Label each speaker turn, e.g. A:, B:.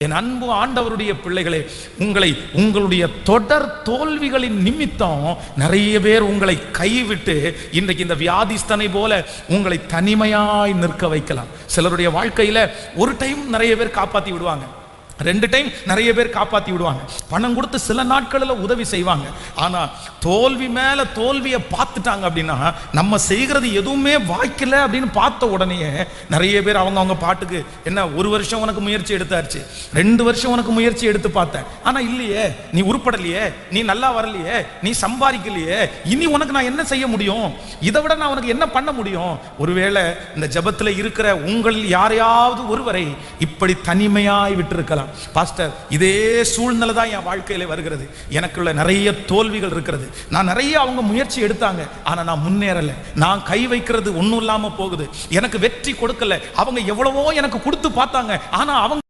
A: என் அன்பு ஆண்டவருடைய பிள்ளைகளே, உங்களுடைய தொடர் தோல்விகளின் நிமித்தம் நிறைய பேர் உங்களை கைவிட்டு இன்றைக்கு இந்த வியாதிஸ்தனை போல உங்களை தனிமையாய் நிற்க வைக்கலாம். சிலருடைய வாழ்க்கையில ஒரு டைம் நிறைய பேர் காப்பாத்தி விடுவாங்க, 2 டைம் நிறைய பேர் காப்பாத்தி விடுவாங்க, பணம் கொடுத்து சில நாட்களில் உதவி செய்வாங்க. ஆனா தோல்வி மேல தோல்வியை பார்த்துட்டாங்க அப்படின்னா, நம்ம செய்கிறது எதுவுமே வாய்க்கல அப்படின்னு பார்த்த உடனே நிறைய பேர் அவங்க பாட்டுக்கு, என்ன 1 வருஷம் உனக்கு முயற்சி எடுத்தாச்சு, 2 வருஷம் உனக்கு முயற்சி எடுத்து பார்த்தேன், ஆனா இல்லையே, நீ உருப்படலையே, நீ நல்லா வரலையே, நீ சம்பாதிக்கலையே, இனி உனக்கு நான் என்ன செய்ய முடியும், இதை விட நான் உனக்கு என்ன பண்ண முடியும்? ஒருவேளை இந்த ஜெபத்தில் இருக்கிற உங்கள் யாரையாவது ஒருவரை இப்படி தனிமையாய் விட்டிருக்கலாம். பாஸ்டர், இதே சூழ்நிலை தான் என் வாழ்க்கையில வருகிறது, எனக்குள்ள நிறைய தோல்விகள் இருக்கிறது, நான் நிறைய அவங்க முயற்சி எடுத்தாங்க, ஆனா நான் முன்னேறல, நான் கை வைக்கிறது ஒன்றும் இல்லாம போகுது, எனக்கு வெற்றி கொடுக்கல, அவங்க எவ்வளவோ எனக்கு கொடுத்து பார்த்தாங்க, ஆனா அவங்க